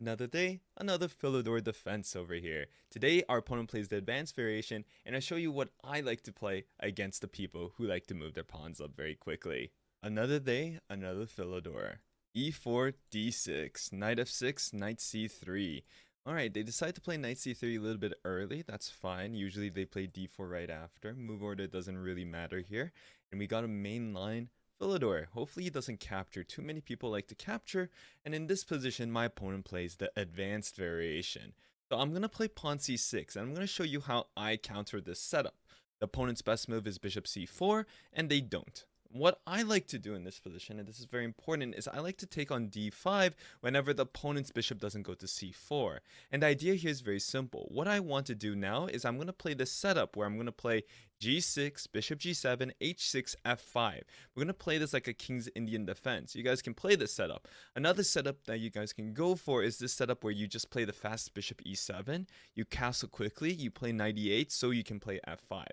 Another day, another Philidor defense over here. Today, our opponent plays the advanced variation, and I show you what I like to play against the people who like to move their pawns up very quickly. Another day, another Philidor. E4, D6, knight f6, knight c3. Alright, they decide to play knight c3 a little bit early. That's fine. Usually they play d4 right after. Move order doesn't really matter here. And we got a main line Philidor. Hopefully he doesn't capture. Too many people like to capture, and in this position, my opponent plays the advanced variation. So I'm going to play pawn c6, and I'm going to show you how I counter this setup. The opponent's best move is bishop c4, and they don't. What I like to do in this position, and this is very important, is I like to take on d5 whenever the opponent's bishop doesn't go to c4. And the idea here is very simple. What I want to do now is I'm going to play this setup where I'm going to play g6, bishop g7, h6, f5. We're going to play this like a King's Indian defense. You guys can play this setup. Another setup that you guys can go for is this setup where you just play the fast bishop e7. You castle quickly, you play knight e8 so you can play f5.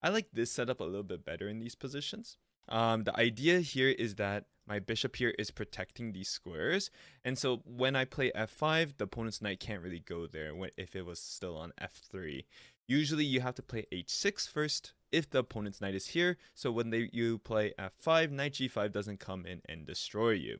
I like this setup a little bit better in these positions. The idea here is that my bishop here is protecting these squares, and so when I play f5, the opponent's knight can't really go there if it was still on f3. Usually you have to play h6 first if the opponent's knight is here, so when you play f5, knight g5 doesn't come in and destroy you.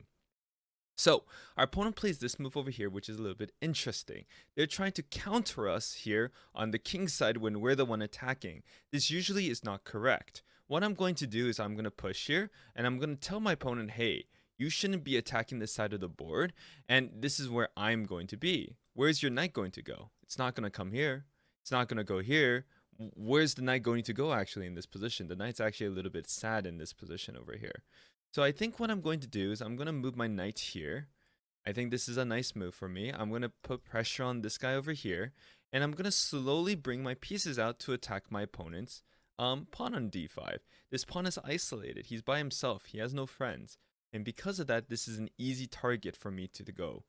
So our opponent plays this move over here, which is a little bit interesting. They're trying to counter us here on the king's side when we're the one attacking. This usually is not correct. What I'm going to do is I'm going to push here, and I'm going to tell my opponent, hey, you shouldn't be attacking this side of the board, and this is where I'm going to be. Where's your knight going to go? It's not going to come here. It's not going to go here. Where's the knight going to go actually in this position? The knight's actually a little bit sad in this position over here. So I think what I'm going to do is I'm going to move my knight here. I think this is a nice move for me. I'm going to put pressure on this guy over here, and I'm going to slowly bring my pieces out to attack my opponent's pawn on d5. This pawn is isolated. He's by himself. He has no friends. And because of that, this is an easy target for me to go.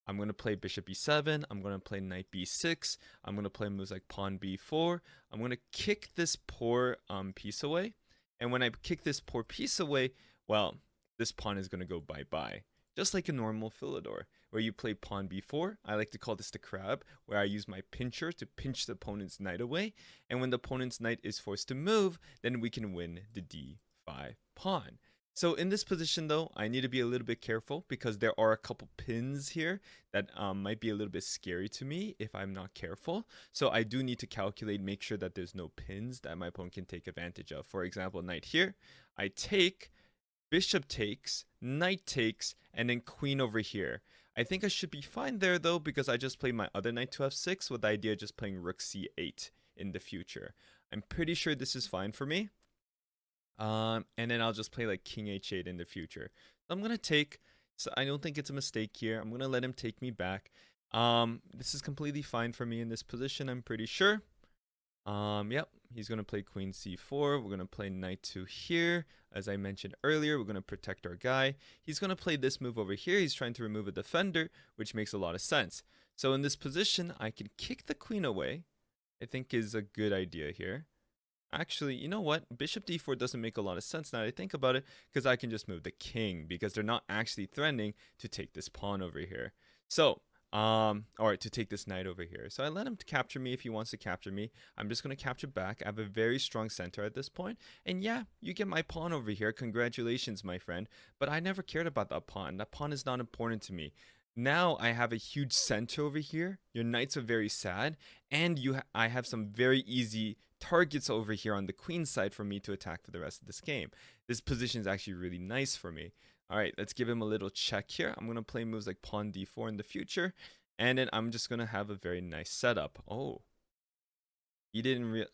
I'm going to play bishop e7. I'm going to play knight b6. I'm going to play moves like pawn b4. I'm going to kick this poor piece away. And when I kick this poor piece away, well, this pawn is going to go bye-bye. Just like a normal Philidor, where you play pawn b4. I like to call this the crab, where I use my pincher to pinch the opponent's knight away. And when the opponent's knight is forced to move, then we can win the d5 pawn. So in this position, though, I need to be a little bit careful because there are a couple pins here that might be a little bit scary to me if I'm not careful. So I do need to calculate, make sure that there's no pins that my opponent can take advantage of. For example, knight here, I take, bishop takes, knight takes, and then queen over here. I think I should be fine there though because I just played my other knight to f6 with the idea of just playing rook c8 in the future. I'm pretty sure this is fine for me. And then I'll just play like king h8 in the future. So I'm going to take, so I don't think it's a mistake here. I'm going to let him take me back. This is completely fine for me in this position, I'm pretty sure. Yep, he's going to play queen c4. We're going to play knight to here. As I mentioned earlier, we're going to protect our guy. He's going to play this move over here. He's trying to remove a defender, which makes a lot of sense. So in this position, I can kick the queen away. I think is a good idea here. Actually, you know what? Bishop d4 doesn't make a lot of sense now that I think about it, because I can just move the king, because they're not actually threatening to take this pawn over here. So, or to take this knight over here. So I let him capture me if he wants to capture me. I'm just going to capture back. I have a very strong center at this point. And yeah, you get my pawn over here. Congratulations, my friend. But I never cared about that pawn. That pawn is not important to me. Now I have a huge center over here. Your knights are very sad, and I have some very easy targets over here on the queen side for me to attack for the rest of this game. This position is actually really nice for me. All right, let's give him a little check here. I'm going to play moves like pawn d4 in the future, and then I'm just going to have a very nice setup. Oh, he didn't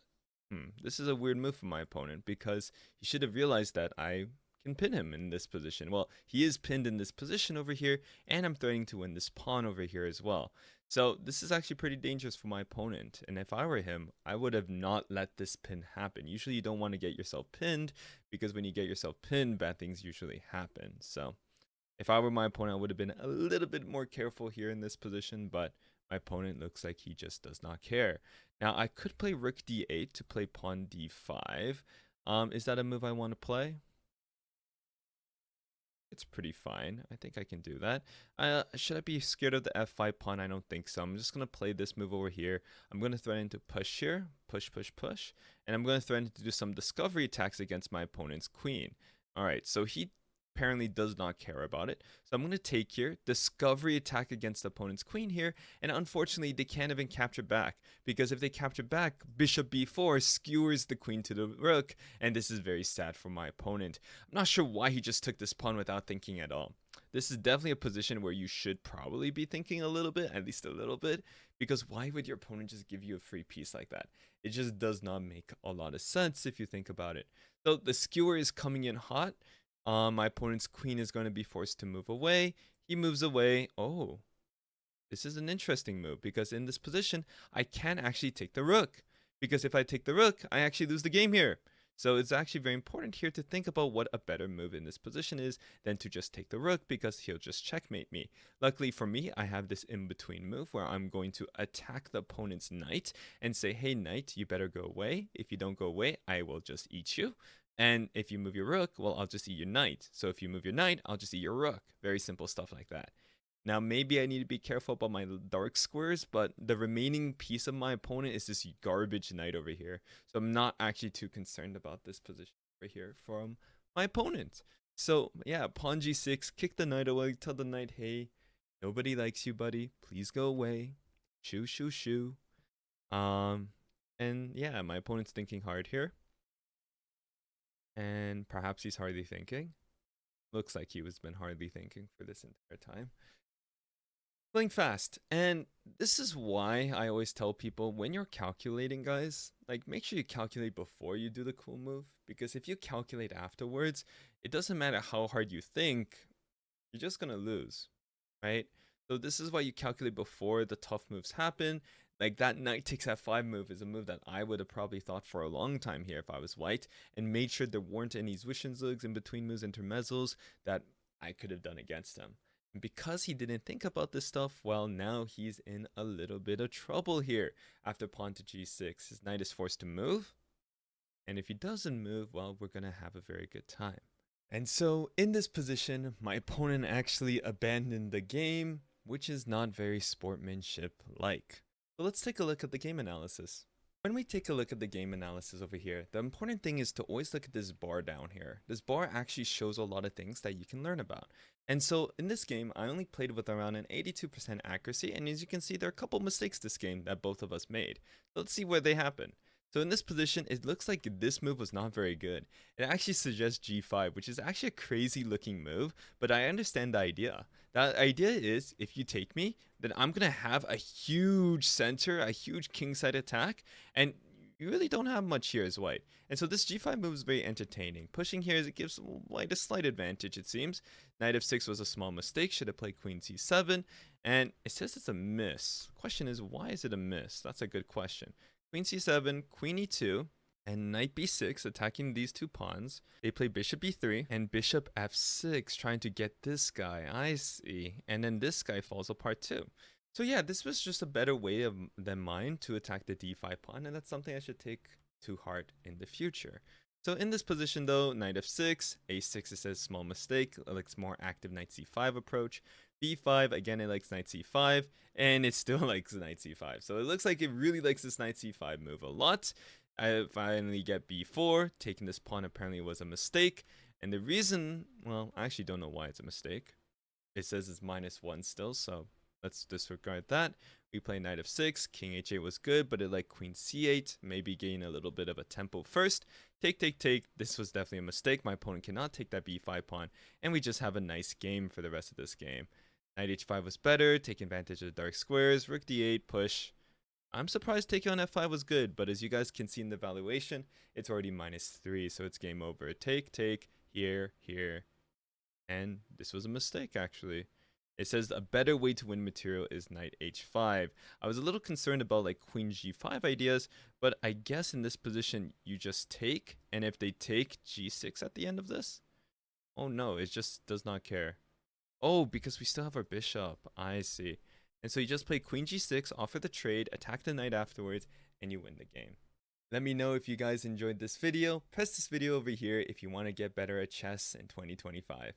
this is a weird move from my opponent because he should have realized that I can pin him in this position. Well, he is pinned in this position over here, and I'm threatening to win this pawn over here as well. So this is actually pretty dangerous for my opponent, and if I were him, I would have not let this pin happen. Usually you don't want to get yourself pinned, because when you get yourself pinned, bad things usually happen. So if I were my opponent, I would have been a little bit more careful here in this position, but my opponent looks like he just does not care. Now, I could play rook d8 to play pawn d5. Is that a move I want to play? It's pretty fine. I think I can do that. Should I be scared of the f5 pawn? I don't think so. I'm just going to play this move over here. I'm going to threaten to push here. Push, push, push. And I'm going to threaten to do some discovery attacks against my opponent's queen. All right, so he apparently does not care about it. So I'm going to take here, discovery attack against the opponent's queen here, and unfortunately they can't even capture back, because if they capture back, bishop b4 skewers the queen to the rook, and this is very sad for my opponent. I'm not sure why he just took this pawn without thinking at all. This is definitely a position where you should probably be thinking a little bit, at least a little bit, because why would your opponent just give you a free piece like that? It just does not make a lot of sense if you think about it. So the skewer is coming in hot. My opponent's queen is going to be forced to move away. He moves away. Oh, this is an interesting move, because in this position, I can actually take the rook. Because if I take the rook, I actually lose the game here. So it's actually very important here to think about what a better move in this position is than to just take the rook, because he'll just checkmate me. Luckily for me, I have this in-between move where I'm going to attack the opponent's knight and say, hey, knight, you better go away. If you don't go away, I will just eat you. And if you move your rook, well, I'll just eat your knight. So if you move your knight, I'll just eat your rook. Very simple stuff like that. Now, maybe I need to be careful about my dark squares, but the remaining piece of my opponent is this garbage knight over here. So I'm not actually too concerned about this position over here from my opponent. So yeah, pawn g6, kick the knight away, tell the knight, hey, nobody likes you, buddy. Please go away. Shoo, shoo, shoo. And yeah, my opponent's thinking hard here. And perhaps he's hardly thinking. Looks like he was been hardly thinking for this entire time. Playing fast. And this is why I always tell people, when you're calculating, guys, like, make sure you calculate before you do the cool move, because if you calculate afterwards, it doesn't matter how hard you think, you're just gonna lose, right? So this is why you calculate before the tough moves happen. Like that knight takes f5 move is a move that I would have probably thought for a long time here if I was white, and made sure there weren't any Zwischenzugs in between moves, intermezzos, that I could have done against him. And because he didn't think about this stuff, well, now he's in a little bit of trouble here. After pawn to g6, his knight is forced to move. And if he doesn't move, well, we're going to have a very good time. And so in this position, my opponent actually abandoned the game, which is not very sportsmanship-like. So let's take a look at the game analysis. When we take a look at the game analysis over here, the important thing is to always look at this bar down here. This bar actually shows a lot of things that you can learn about. And so in this game, I only played with around an 82% accuracy, and as you can see, there are a couple mistakes this game that both of us made. So let's see where they happen. So in this position, it looks like this move was not very good. It actually suggests g5, which is actually a crazy looking move, but I understand the idea. The idea is, if you take me, then I'm going to have a huge center, a huge kingside attack, and you really don't have much here as white. And so this g5 move is very entertaining. Pushing here, it gives white a slight advantage, it seems. Knight f6 was a small mistake, should have played queen c7, and it says it's a miss. Question is, why is it a miss? That's a good question. Queen c7, queen e2, and knight b6 attacking these two pawns. They play bishop b3 and bishop f6 trying to get this guy. I see. And then this guy falls apart too. So yeah, this was just a better way than mine to attack the d5 pawn, and that's something I should take to heart in the future. So in this position though, knight f6, a6 it says small mistake, it likes more active knight c5 approach. b5, again it likes knight c5, and it still likes knight c5. So it looks like it really likes this knight c5 move a lot. I finally get b4, taking this pawn apparently was a mistake. And the reason, well, I actually don't know why it's a mistake. It says it's -1 still, so let's disregard that. We play knight f6, king h8 was good, but it liked queen c8, maybe gain a little bit of a tempo first. Take, take, take, this was definitely a mistake. My opponent cannot take that b5 pawn, and we just have a nice game for the rest of this game. Knight h5 was better, take advantage of the dark squares, rook d8, push. I'm surprised taking on f5 was good, but as you guys can see in the valuation, it's already -3, so it's game over. Take, take, here, here, and this was a mistake actually. It says a better way to win material is knight h5. I was a little concerned about like queen g5 ideas, but I guess in this position you just take, and if they take g6 at the end of this, oh no, it just does not care. Oh, because we still have our bishop. I see. And so you just play queen g6, offer the trade, attack the knight afterwards, and you win the game. Let me know if you guys enjoyed this video. Press this video over here if you want to get better at chess in 2025.